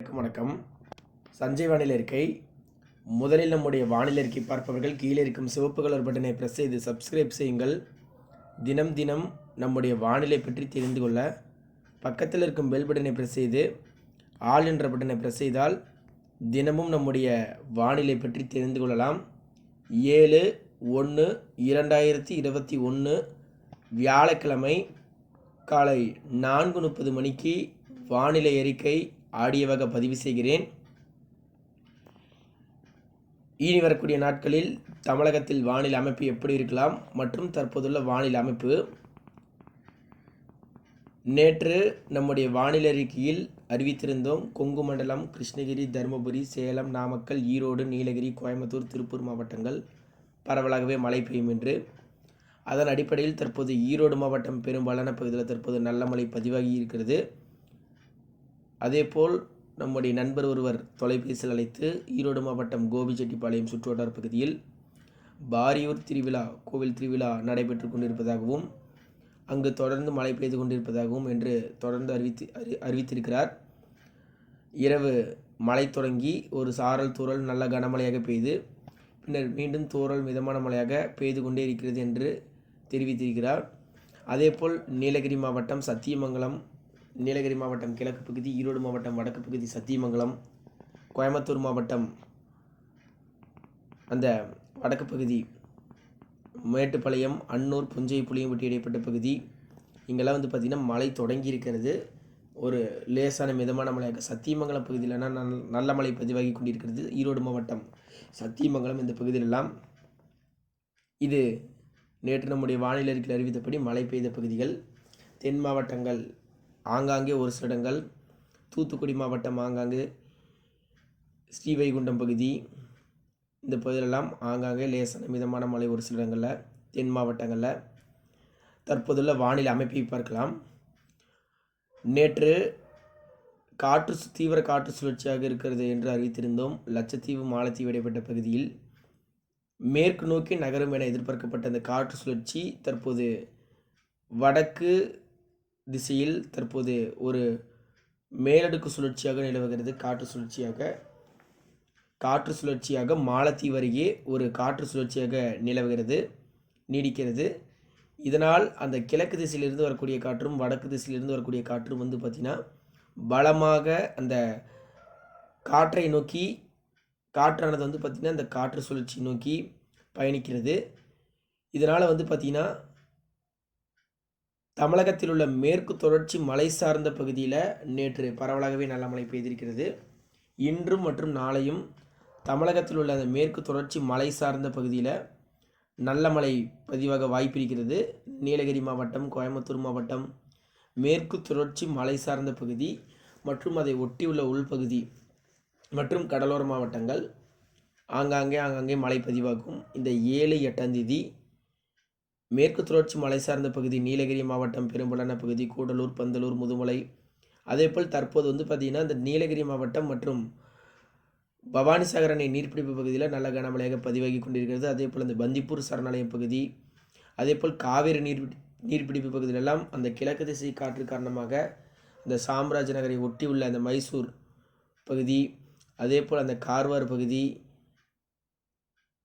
அனைவருக்கும் வணக்கம். சஞ்சய் வானிலை அறிக்கை. முதலில் நம்முடைய வானிலை அறிக்கை பார்ப்பவர்கள் கீழே இருக்கும் சிவப்பு கலர் பட்டனை பிரஸ் செய்து சப்ஸ்கிரைப் செய்யுங்கள். தினம் தினம் நம்முடைய வானிலை பற்றி தெரிந்து கொள்ள பக்கத்தில் இருக்கும் பெல் பட்டனை பிரஸ் செய்து ஆல் என்ற பட்டனை பிரஸ் செய்தால் தினமும் நம்முடைய வானிலை பற்றி தெரிந்து கொள்ளலாம். 7/1/2021 வியாழக்கிழமை காலை 4:30 மணிக்கு வானிலை அறிக்கை ஆடியோவாக பதிவு செய்கிறேன். இனி வரக்கூடிய நாட்களில் தமிழகத்தில் வானிலை அமைப்பு எப்படி இருக்கலாம் மற்றும் தற்போதுள்ள வானிலை அமைப்பு. நேற்று நம்முடைய வானிலை அறிக்கையில் அறிவித்திருந்தோம், கொங்கு மண்டலம், கிருஷ்ணகிரி, தருமபுரி, சேலம், நாமக்கல், ஈரோடு, நீலகிரி, கோயம்புத்தூர், திருப்பூர் மாவட்டங்கள் பரவலாகவே மழை பெய்யும் என்று. அதன் அடிப்படையில் தற்போது ஈரோடு மாவட்டம் பெரும்பாலான பகுதியில் தற்போது நல்ல மழை பதிவாகி இருக்கிறது. அதேபோல் நம்முடைய நண்பர் ஒருவர் தொலைபேசியில் அழைத்து ஈரோடு மாவட்டம் கோபிச்செட்டிப்பாளையம் சுற்றுவட்டார பகுதியில் பாரியூர் கோவில் திருவிழா நடைபெற்று கொண்டிருப்பதாகவும் அங்கு தொடர்ந்து மழை பெய்து கொண்டிருப்பதாகவும் என்று தொடர்ந்து அறிவித்திருக்கிறார். இரவு மழை தொடங்கி ஒரு சாரல் தூறல் நல்ல கனமழையாக பெய்து பின்னர் மீண்டும் தூறல் மிதமான மழையாக பெய்து கொண்டே இருக்கிறது என்று தெரிவித்திருக்கிறார். அதேபோல் நீலகிரி மாவட்டம் சத்தியமங்கலம், நீலகிரி மாவட்டம் கிழக்கு பகுதி, ஈரோடு மாவட்டம் வடக்கு பகுதி சத்தியமங்கலம், கோயம்புத்தூர் மாவட்டம் அந்த வடக்கு பகுதி மேட்டுப்பாளையம், அன்னூர், புஞ்சை, புளியம்பட்டி இடைப்பட்ட பகுதி இங்கெல்லாம் பார்த்திங்கன்னா மழை தொடங்கி இருக்கிறது. ஒரு லேசான மிதமான மழையாக சத்தியமங்கலம் பகுதியிலனா நல்ல மழை பதிவாகி கொண்டிருக்கிறது. ஈரோடு மாவட்டம் சத்தியமங்கலம் இந்த பகுதியிலெல்லாம் இது நேற்று நம்முடைய வானிலை அறிக்கையில் அறிவித்தபடி மழை பெய்த பகுதிகள். தென் மாவட்டங்கள் ஆங்காங்கே ஒரு சில இடங்கள், தூத்துக்குடி மாவட்டம் ஆங்காங்கே, ஸ்ரீவைகுண்டம் பகுதி இந்த பகுதியிலெல்லாம் ஆங்காங்கே லேசான மிதமான மழை ஒரு சில இடங்களில் தென் மாவட்டங்களில். தற்போதுள்ள வானிலை அமைப்பை பார்க்கலாம். நேற்று தீவிர காற்று சுழற்சியாக இருக்கிறது என்று அறிவித்திருந்தோம். லட்சத்தீவு, மாலத்தீவு இடைப்பட்ட பகுதியில் மேற்கு நோக்கி நகரும் என எதிர்பார்க்கப்பட்ட அந்த காற்று சுழற்சி தற்போது வடக்கு திசையில் தற்போது ஒரு மேலடுக்கு சுழற்சியாக நிலவுகிறது. காற்று சுழற்சியாக மாலத்தீவு அருகே ஒரு காற்று சுழற்சியாக நீடிக்கிறது. இதனால் அந்த கிழக்கு திசையிலிருந்து வரக்கூடிய காற்றும் வடக்கு திசையிலிருந்து வரக்கூடிய காற்றும் பார்த்திங்கன்னா பலமாக அந்த காற்றை நோக்கி காற்றானது பார்த்திங்கன்னா அந்த காற்று சுழற்சி நோக்கி பயணிக்கிறது. இதனால் பார்த்திங்கன்னா தமிழகத்தில் உள்ள மேற்கு தொடர்ச்சி மலை சார்ந்த பகுதியில் நேற்று பரவலாகவே நல்ல மழை பெய்திருக்கிறது. இன்றும் மற்றும் நாளையும் தமிழகத்தில் உள்ள அந்த மேற்கு தொடர்ச்சி மலை சார்ந்த பகுதியில் நல்ல மழை பதிவாக வாய்ப்பிருக்கிறது. நீலகிரி மாவட்டம், கோயம்புத்தூர் மாவட்டம், மேற்கு தொடர்ச்சி மலை சார்ந்த பகுதி மற்றும் அதை ஒட்டியுள்ள உள்பகுதி மற்றும் கடலோர மாவட்டங்கள் ஆங்காங்கே மழை பதிவாகும். இந்த 7-8ஆம் தேதி மேற்கு தொடர்ச்சி மலை சார்ந்த பகுதி நீலகிரி மாவட்டம் பெரும்பாலான பகுதி, கூடலூர், பந்தலூர், முதுமலை, அதேபோல் தற்போது பார்த்திங்கன்னா இந்த நீலகிரி மாவட்டம் மற்றும் பவானிசாகர் அணை நீர்பிடிப்பு பகுதியில் நல்ல கனமழையாக பதிவாகி கொண்டிருக்கிறது. அதேபோல் இந்த பந்திப்பூர் சரணாலயம் பகுதி, அதேபோல் காவேரி நீர்பிடிப்பு பகுதியிலெல்லாம் அந்த கிழக்கு திசை காற்று காரணமாக அந்த சாம்ராஜ் நகரை ஒட்டியுள்ள அந்த மைசூர் பகுதி, அதேபோல் அந்த கார்வார் பகுதி,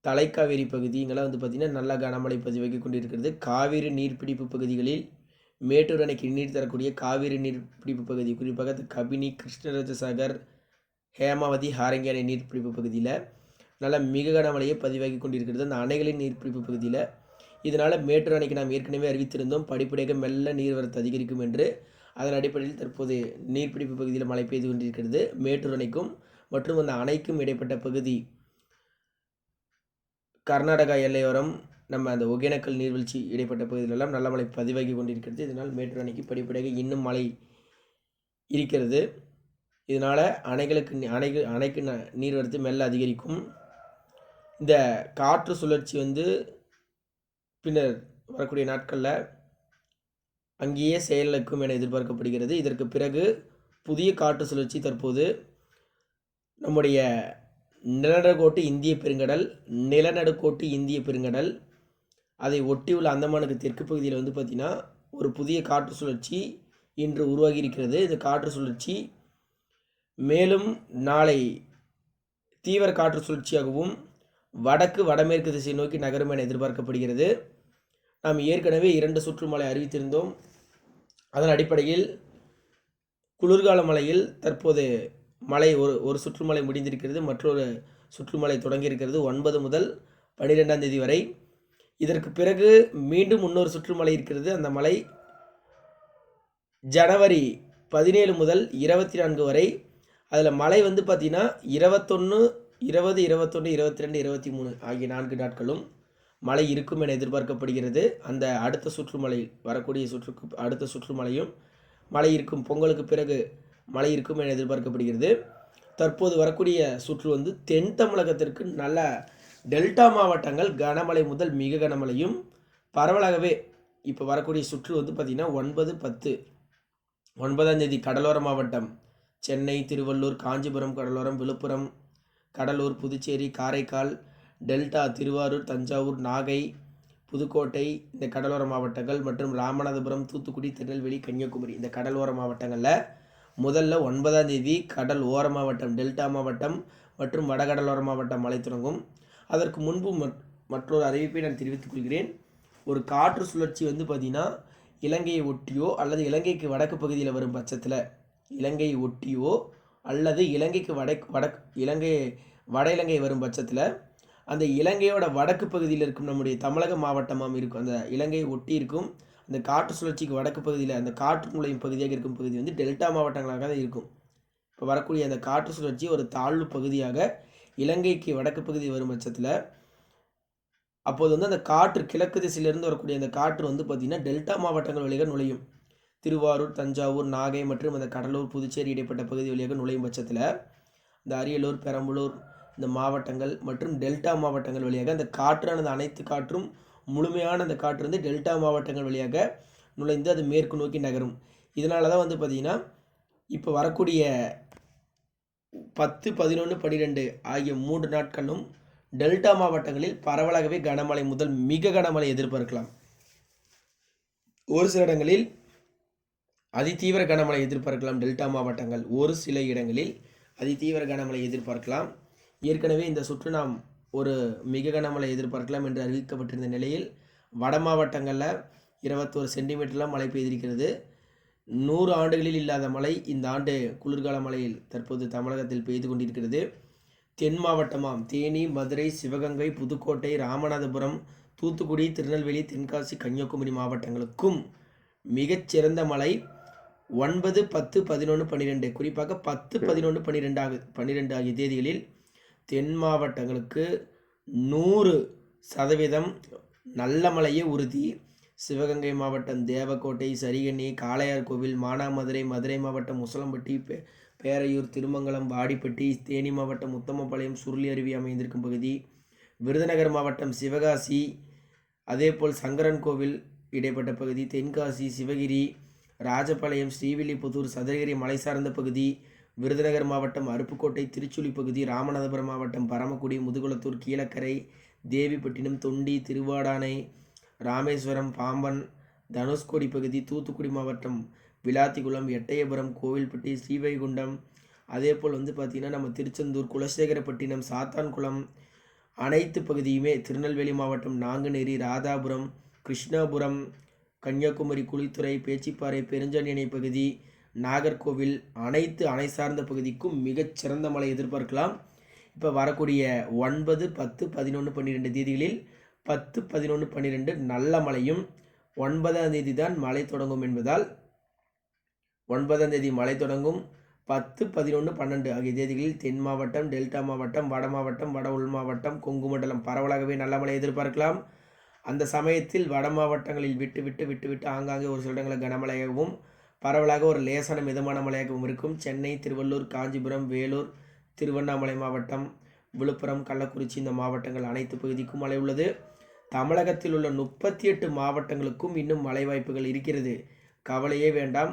தலைக்காவேரி பகுதி இங்கெல்லாம் பார்த்திங்கன்னா நல்ல கனமழை பதிவாகி கொண்டிருக்கிறது. காவிரி நீர்பிடிப்பு பகுதிகளில் மேட்டூர் அணைக்கு நீர் தரக்கூடிய காவிரி நீர்பிடிப்பு பகுதி, குறிப்பாக கபினி, கிருஷ்ணராஜசாகர், ஹேமாவதி, ஹாரங்கி அணை நீர்பிடிப்பு பகுதியில் நல்ல மிக கனமழையை பதிவாகி கொண்டிருக்கிறது அந்த அணைகளின் நீர்பிடிப்பு பகுதியில். இதனால் மேட்டூர் அணைக்கு நாம் ஏற்கனவே அறிவித்திருந்தோம் படிப்படியாக மெல்ல நீர்வரத்து அதிகரிக்கும் என்று. அதன் அடிப்படையில் தற்போது நீர்பிடிப்பு பகுதியில் மழை பெய்து கொண்டிருக்கிறது. மேட்டூர் அணைக்கும் மற்றும் அந்த அணைக்கும் இடைப்பட்ட பகுதி கர்நாடகா எல்லையோரம் நம்ம அந்த ஒகேனக்கல் நீர்வீழ்ச்சி இடைப்பட்ட பகுதிகளெல்லாம் நல்ல மழை பதிவாகி கொண்டிருக்கிறது. இதனால் மேட்டூர் அணைக்கு படிப்படியாக இன்னும் மழை இருக்கிறது. இதனால் அணைக்கு நீர்வரத்து மெல்ல அதிகரிக்கும். இந்த காற்று சுழற்சி பின்னர் வரக்கூடிய நாட்களில் அங்கேயே செயலிழக்கும் என எதிர்பார்க்கப்படுகிறது. இதற்கு பிறகு புதிய காற்று சுழற்சி தற்போது நம்முடைய நிலநடுக்கோட்டு இந்திய பெருங்கடல் அதை ஒட்டியுள்ள அந்தமானுக்கு தெற்கு பகுதியில் பார்த்திங்கன்னா ஒரு புதிய காற்று சுழற்சி இன்று உருவாகி இருக்கிறது. இந்த காற்று சுழற்சி மேலும் நாளை தீவிர காற்று சுழற்சியாகவும் வடக்கு வடமேற்கு திசை நோக்கி நகரும் என எதிர்பார்க்கப்படுகிறது. நாம் ஏற்கனவே 2 சுற்று மழை அறிவித்திருந்தோம். அதன் அடிப்படையில் குளிர்கால மழையில் தற்போது மழை ஒரு சுற்றுமலை முடிந்திருக்கிறது, மற்றொரு சுற்றுமலை தொடங்கியிருக்கிறது 9 முதல் 12ஆம் தேதி வரை. இதற்கு பிறகு மீண்டும் இன்னொரு சுற்றுமலை இருக்கிறது. அந்த மழை ஜனவரி 17 முதல் 24 வரை. அதில் மழை வந்து பார்த்திங்கன்னா 21, 20, 21, 22, 23 ஆகிய 4 நாட்களும் மழை இருக்கும் என எதிர்பார்க்கப்படுகிறது. அந்த அடுத்த சுற்றுமலை வரக்கூடிய அடுத்த சுற்றுமலையும் மழை இருக்கும். பொங்கலுக்கு பிறகு மழை இருக்கும் என எதிர்பார்க்கப்படுகிறது. தற்போது வரக்கூடிய சுற்று வந்து தென் தமிழகத்திற்கு நல்ல டெல்டா மாவட்டங்கள் கனமழை முதல் மிக கனமழையும் பரவலாகவே இப்போ வரக்கூடிய சுற்று வந்து பார்த்திங்கன்னா 9, 10, 9ஆம் தேதி கடலோர மாவட்டம் சென்னை, திருவள்ளூர், காஞ்சிபுரம் கடலோரம், விழுப்புரம், கடலூர், புதுச்சேரி, காரைக்கால், டெல்டா, திருவாரூர், தஞ்சாவூர், நாகை, புதுக்கோட்டை இந்த கடலோர மாவட்டங்கள் மற்றும் ராமநாதபுரம், தூத்துக்குடி, திருநெல்வேலி, கன்னியாகுமரி இந்த கடலோர மாவட்டங்களில் முதல்ல 9ஆம் தேதி கடல் ஓர மாவட்டம் டெல்டா மாவட்டம் மற்றும் வடகடலோர மாவட்டம் மழை தொடங்கும். அதற்கு முன்பு மற்றொரு அறிவிப்பை நான் தெரிவித்துக் கொள்கிறேன். ஒரு காற்று சுழற்சி வந்து பார்த்திங்கன்னா இலங்கையை ஒட்டியோ அல்லது இலங்கைக்கு வடக்கு பகுதியில் வரும் பட்சத்தில் இலங்கையை ஒட்டியோ அல்லது இலங்கைக்கு வட இலங்கை வரும் பட்சத்தில் அந்த இலங்கையோட வடக்கு பகுதியில் இருக்கும் நம்முடைய தமிழக மாவட்டமாக இருக்கும். அந்த இலங்கையை ஒட்டி இருக்கும் அந்த காற்று சுழற்சிக்கு வடக்கு பகுதியில் அந்த காற்று நுழையும் பகுதியாக இருக்கும் பகுதி வந்து டெல்டா மாவட்டங்களாக தான் இருக்கும். இப்போ வரக்கூடிய அந்த காற்று சுழற்சி ஒரு தாழ்வு பகுதியாக இலங்கைக்கு வடக்கு பகுதி வரும் பட்சத்தில் அப்போது வந்து அந்த காற்று கிழக்கு திசையிலிருந்து வரக்கூடிய அந்த காற்று வந்து பார்த்திங்கன்னா டெல்டா மாவட்டங்கள் வழியாக நுழையும். திருவாரூர், தஞ்சாவூர், நாகை மற்றும் அந்த கடலூர், புதுச்சேரி இடைப்பட்ட பகுதி வழியாக நுழையும் பட்சத்தில் இந்த அரியலூர், பெரம்பலூர் இந்த மாவட்டங்கள் மற்றும் டெல்டா மாவட்டங்கள் வழியாக அந்த காற்றானது அனைத்து காற்றும் முழுமையான அந்த காற்று வந்து டெல்டா மாவட்டங்கள் வழியாக நுழைந்து அது மேற்கு நோக்கி நகரும். இதனால தான் வந்து பார்த்திங்கன்னா இப்போ வரக்கூடிய 10, 11, 12 ஆகிய 3 நாட்களும் டெல்டா மாவட்டங்களில் பரவலாகவே கனமழை முதல் மிக கனமழை எதிர்பார்க்கலாம். ஒரு சில இடங்களில் அதிதீவிர கனமழை எதிர்பார்க்கலாம். டெல்டா மாவட்டங்கள் ஒரு சில இடங்களில் அதிதீவிர கனமழை எதிர்பார்க்கலாம். ஏற்கனவே இந்த சுற்று நாம் ஒரு மிக கனமழை எதிர்பார்க்கலாம் என்று அறிவிக்கப்பட்டிருந்த நிலையில் வட மாவட்டங்களில் 21 சென்டிமீட்டர்லாம் மழை பெய்திருக்கிறது. 100 ஆண்டுகளில் இல்லாத மழை இந்த ஆண்டு குளிர்கால மழையில் தற்போது தமிழகத்தில் பெய்து கொண்டிருக்கிறது. தென் மாவட்டமாம் தேனி, மதுரை, சிவகங்கை, புதுக்கோட்டை, ராமநாதபுரம், தூத்துக்குடி, திருநெல்வேலி, தென்காசி, கன்னியாகுமரி மாவட்டங்களுக்கும் மிகச்சிறந்த மழை 9, 10, 11, 12 குறிப்பாக 10, 11, 12 ஆகிய தேதிகளில் தென் மாவட்டங்களுக்கு 100% நல்ல மழையே உறுதி. சிவகங்கை மாவட்டம் தேவக்கோட்டை, சரிகண்ணி, காளையார்கோவில், மானாமதுரை, மதுரை மாவட்டம் உசிலம்பட்டி, பேரையூர், திருமங்கலம், வாடிப்பட்டி, தேனி மாவட்டம் உத்தமபாளையம், சுருளி அருவி அமைந்திருக்கும் பகுதி, விருதுநகர் மாவட்டம் சிவகாசி, அதேபோல் சங்கரன்கோவில் இடைப்பட்ட பகுதி, தென்காசி, சிவகிரி, ராஜபாளையம், ஸ்ரீவில்லிபுத்தூர், சதுரகிரி மலை சார்ந்த பகுதி, விருதுநகர் மாவட்டம் அருப்புக்கோட்டை, திருச்சுழி பகுதி, ராமநாதபுரம் மாவட்டம் பரமக்குடி, முதுகுளத்தூர், கீழக்கரை, தேவிப்பட்டினம், தொண்டி, திருவாடானை, ராமேஸ்வரம், பாம்பன், தனுஷ்கோடி பகுதி, தூத்துக்குடி மாவட்டம் விளாத்திக்குளம், எட்டயபுரம், கோவில்பட்டி, ஸ்ரீவைகுண்டம், அதேபோல் வந்து பார்த்திங்கன்னா நம்ம திருச்செந்தூர், குலசேகரப்பட்டினம், சாத்தான்குளம் அனைத்து பகுதியுமே, திருநெல்வேலி மாவட்டம் நாங்குநேரி, ராதாபுரம், கிருஷ்ணாபுரம், கன்னியாகுமரி, குளித்துறை, பேச்சிப்பாறை, பெருஞ்சாணியணை பகுதி, நாகர்கோவில் அனைத்து அணை சார்ந்த பகுதிக்கும் மிகச்சிறந்த மழை எதிர்பார்க்கலாம். இப்போ வரக்கூடிய 9, 10, 11, 12 தேதிகளில் 10, 11, 12 நல்ல மழையும் 9ஆம் தேதி தான் மழை தொடங்கும் என்பதால் 9ஆம் தேதி மழை தொடங்கும். 10, 11, 12 ஆகிய தேதிகளில் தென் மாவட்டம், டெல்டா மாவட்டம், வட மாவட்டம், வட உள் மாவட்டம், கொங்கு மண்டலம் பரவலாகவே நல்ல மழை எதிர்பார்க்கலாம். அந்த சமயத்தில் வட மாவட்டங்களில் விட்டு ஆங்காங்கே ஒரு சில இடங்களில் கனமழையாகவும் பரவலாக ஒரு லேசான மிதமான மழையாகவும் இருக்கும். சென்னை, திருவள்ளூர், காஞ்சிபுரம், வேலூர், திருவண்ணாமலை மாவட்டம், விழுப்புரம், கள்ளக்குறிச்சி இந்த மாவட்டங்கள் அனைத்து பகுதிக்கும் மழை உள்ளது. தமிழகத்தில் உள்ள 38 மாவட்டங்களுக்கும் இன்னும் மழை வாய்ப்புகள் இருக்கிறது. கவலையே வேண்டாம்.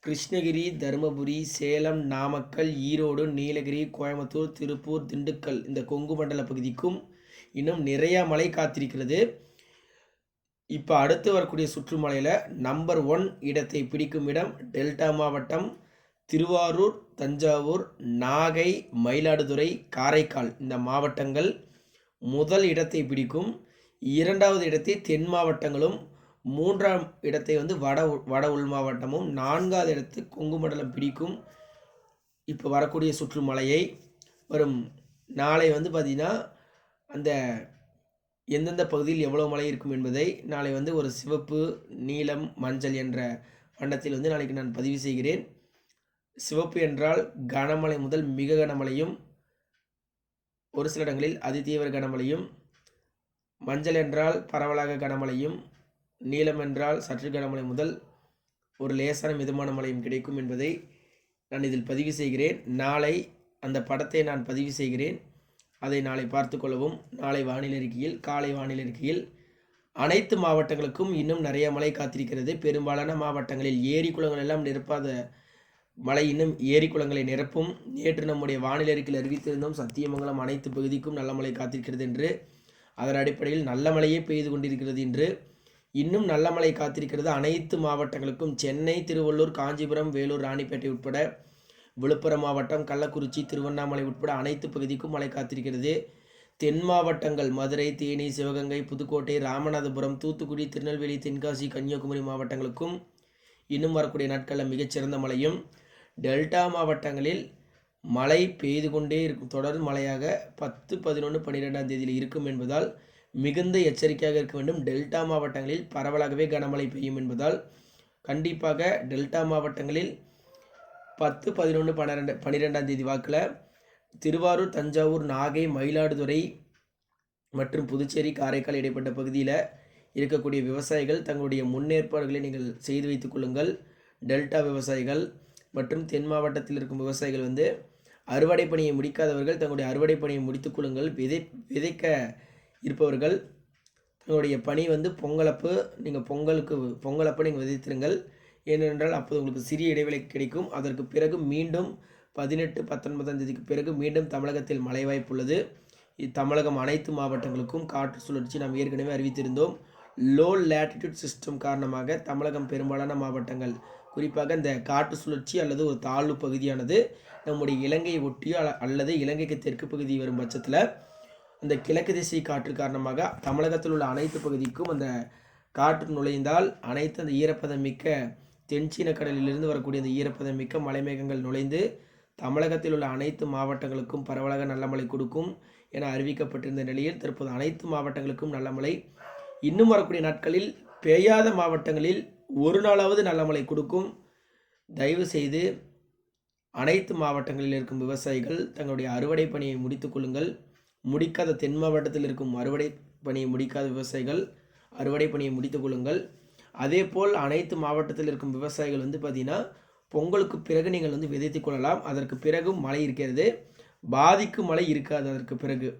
கிருஷ்ணகிரி, தருமபுரி, சேலம், நாமக்கல், ஈரோடு, நீலகிரி, கோயம்புத்தூர், திருப்பூர், திண்டுக்கல் இந்த கொங்கு மண்டல பகுதிக்கும் இன்னும் நிறையா மழை காத்திருக்கிறது. இப்போ அடுத்து வரக்கூடிய சுற்றுமலையில் நம்பர் 1 இடத்தை பிடிக்கும் இடம் டெல்டா மாவட்டம் திருவாரூர், தஞ்சாவூர், நாகை, மயிலாடுதுறை, காரைக்கால் இந்த மாவட்டங்கள் முதல் இடத்தை பிடிக்கும். 2வது இடத்தை தென் மாவட்டங்களும், 3ஆம் இடத்தை வந்து வட உள் மாவட்டமும், 4வது இடத்து கொங்கு மண்டலம் பிடிக்கும். இப்போ வரக்கூடிய சுற்றுமலையை வரும் நாளை வந்து பார்த்திங்கன்னா அந்த எந்தெந்த பகுதியில் எவ்வளோ மழை இருக்கும் என்பதை நாளை வந்து ஒரு சிவப்பு, நீலம், மஞ்சள் என்ற வண்ணத்தில் வந்து நாளைக்கு நான் பதிவு செய்கிறேன். சிவப்பு என்றால் கனமழை முதல் மிக கனமழையும், ஒரு சில இடங்களில் அதிதீவிர கனமழையும், மஞ்சள் என்றால் பரவலாக கனமழையும், நீலம் என்றால் சற்று கனமழை முதல் ஒரு லேசான மிதமான மழையும் கிடைக்கும் என்பதை நான் இதில் பதிவு செய்கிறேன். நாளை அந்த படத்தை நான் பதிவு செய்கிறேன், அதை நாளை பார்த்து கொள்ளவும். நாளை வானிலை அறிக்கையில், காலை வானிலை அறிக்கையில் அனைத்து மாவட்டங்களுக்கும் இன்னும் நிறைய மழை காத்திருக்கிறது. பெரும்பாலான மாவட்டங்களில் ஏரி குளங்கள் எல்லாம் நிரப்பாத மழை இன்னும் ஏரி குளங்களை நிரப்பும். நேற்று நம்முடைய வானிலை அறிக்கையில் அறிவித்திருந்தோம் சத்தியமங்கலம் அனைத்து பகுதிக்கும் நல்ல மழை காத்திருக்கிறது என்று. அதன் அடிப்படையில் நல்ல மழையே பெய்து கொண்டிருக்கிறது என்று. இன்னும் நல்ல மழை காத்திருக்கிறது அனைத்து மாவட்டங்களுக்கும். சென்னை, திருவள்ளூர், காஞ்சிபுரம், வேலூர், ராணிப்பேட்டை உட்பட விழுப்புரம் மாவட்டம், கள்ளக்குறிச்சி, திருவண்ணாமலை உட்பட அனைத்து பகுதிக்கும் மழை காத்திருக்கிறது. தென் மாவட்டங்கள் மதுரை, தேனி, சிவகங்கை, புதுக்கோட்டை, ராமநாதபுரம், தூத்துக்குடி, திருநெல்வேலி, தென்காசி, கன்னியாகுமரி மாவட்டங்களுக்கும் இன்னும் வரக்கூடிய நாட்களில் மிகச்சிறந்த மழையும். டெல்டா மாவட்டங்களில் மழை பெய்து கொண்டே இருக்கும், தொடர் மழையாக 10, 11, 12ஆம் தேதியில் இருக்கும் என்பதால் மிகுந்த எச்சரிக்கையாக இருக்க வேண்டும். டெல்டா மாவட்டங்களில் பரவலாகவே கனமழை பெய்யும் என்பதால் கண்டிப்பாக டெல்டா மாவட்டங்களில் 10, 11, 12ஆம் தேதி வாக்கில் திருவாரூர், தஞ்சாவூர், நாகை, மயிலாடுதுறை மற்றும் புதுச்சேரி, காரைக்கால் இடைப்பட்ட பகுதியில் இருக்கக்கூடிய விவசாயிகள் தங்களுடைய முன்னேற்பாடுகளை நீங்கள் செய்து வைத்துக் கொள்ளுங்கள். டெல்டா விவசாயிகள் மற்றும் தென் மாவட்டத்தில் இருக்கும் விவசாயிகள் வந்து அறுவடை பணியை முடிக்காதவர்கள் தங்களுடைய அறுவடை பணியை முடித்துக் கொள்ளுங்கள். விதைக்க இருப்பவர்கள் தங்களுடைய பணி வந்து பொங்கலப்பு, நீங்கள் பொங்கலப்போ நீங்கள் விதைத்திருங்கள். ஏனென்றால் அப்போது உங்களுக்கு சிறிய இடைவெளி கிடைக்கும். அதற்கு பிறகு மீண்டும் 18, 19ஆம் தேதிக்கு பிறகு மீண்டும் தமிழகத்தில் மழை வாய்ப்பு உள்ளது. தமிழகம் அனைத்து மாவட்டங்களுக்கும் காற்று சுழற்சி நாம் ஏற்கனவே அறிவித்திருந்தோம். லோ லேட்டிடியூட் சிஸ்டம் காரணமாக தமிழகம் பெரும்பாலான மாவட்டங்கள், குறிப்பாக இந்த காற்று சுழற்சி அல்லது ஒரு தாழ்வு பகுதியானது நம்முடைய இலங்கையை ஒட்டியோ அல்லது இலங்கைக்கு தெற்கு பகுதி வரும் பட்சத்தில் அந்த கிழக்கு திசை காற்று காரணமாக தமிழகத்தில் உள்ள அனைத்து பகுதிக்கும் அந்த காற்று நுழைந்தால் அனைத்து அந்த ஈரப்பதம் மிக்க தென்சீன கடலிலிருந்து வரக்கூடிய அந்த ஈரப்பதம் மிக்க மலைமேகங்கள் நுழைந்து தமிழகத்தில் உள்ள அனைத்து மாவட்டங்களுக்கும் பரவலாக நல்ல மழை கொடுக்கும் என அறிவிக்கப்பட்டிருந்த நிலையில் தற்போது அனைத்து மாவட்டங்களுக்கும் நல்ல மழை. இன்னும் வரக்கூடிய நாட்களில் பெய்யாத மாவட்டங்களில் ஒரு நாளாவது நல்ல மழை கொடுக்கும். தயவு செய்து அனைத்து மாவட்டங்களில் இருக்கும் விவசாயிகள் தங்களுடைய அறுவடை பணியை முடித்துக் கொள்ளுங்கள். முடிக்காத தென் மாவட்டத்தில் இருக்கும் அறுவடை பணியை முடிக்காத விவசாயிகள் அறுவடை பணியை முடித்துக் கொள்ளுங்கள். அதே போல் அனைத்து மாவட்டத்தில் இருக்கும் விவசாயிகள் வந்து பார்த்திங்கன்னா பொங்கலுக்கு பிறகு நீங்கள் வந்து விதைத்துக் கொள்ளலாம். அதற்கு பிறகும் மழை இருக்கிறது, பாதிக்கும் மழை இருக்காது. அதற்கு பிறகு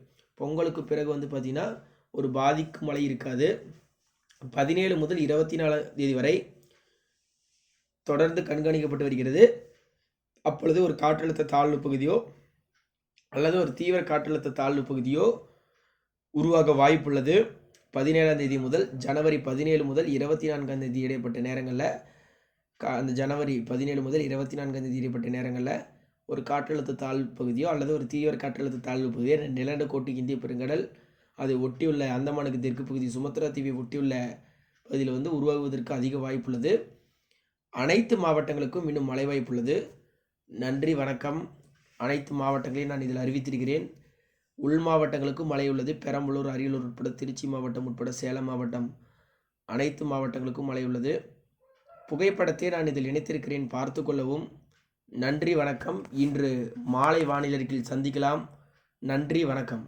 பொங்கலுக்கு பிறகு வந்து பார்த்திங்கன்னா ஒரு பாதிக்கும் மழை இருக்காது. 17 முதல் 24ஆம் தேதி வரை தொடர்ந்து கண்காணிக்கப்பட்டு வருகிறது. அப்பொழுது ஒரு காற்றழுத்த தாழ்வு பகுதியோ அல்லது ஒரு தீவிர காற்றழுத்த தாழ்வு பகுதியோ உருவாக வாய்ப்புள்ளது. 17ஆம் தேதி முதல் ஜனவரி 17 முதல் 24ஆம் தேதி இடைப்பட்ட நேரங்களில் அந்த ஜனவரி 17 முதல் 24ஆம் தேதி இடைப்பட்ட நேரங்களில் ஒரு காற்றழுத்த தாழ்வு பகுதியோ அல்லது ஒரு தீவிர காற்றழுத்த தாழ்வு பகுதியோ நிலநடுக்கோட்டு இந்திய பெருங்கடல் அதை ஒட்டியுள்ள அந்தமானுக்கு தெற்கு பகுதி சுமத்ரா தீவை ஒட்டியுள்ள பகுதியில் வந்து உருவாகுவதற்கு அதிக வாய்ப்புள்ளது. அனைத்து மாவட்டங்களுக்கும் இன்னும் மழை வாய்ப்புள்ளது. நன்றி, வணக்கம். அனைத்து மாவட்டங்களையும் நான் இதில் அறிவித்திருக்கிறேன். உள் மாவட்டங்களுக்கும் மழை உள்ளது. பெரம்பலூர், அரியலூர் உட்பட திருச்சி மாவட்டம் உட்பட சேலம் மாவட்டம் அனைத்து மாவட்டங்களுக்கும் மழை உள்ளது. புகைப்படத்தை நான் இதில் இணைத்திருக்கிறேன், பார்த்து கொள்ளவும். நன்றி, வணக்கம். இன்று மாலை வானிலை அறிக்கையில் சந்திக்கலாம். நன்றி, வணக்கம்.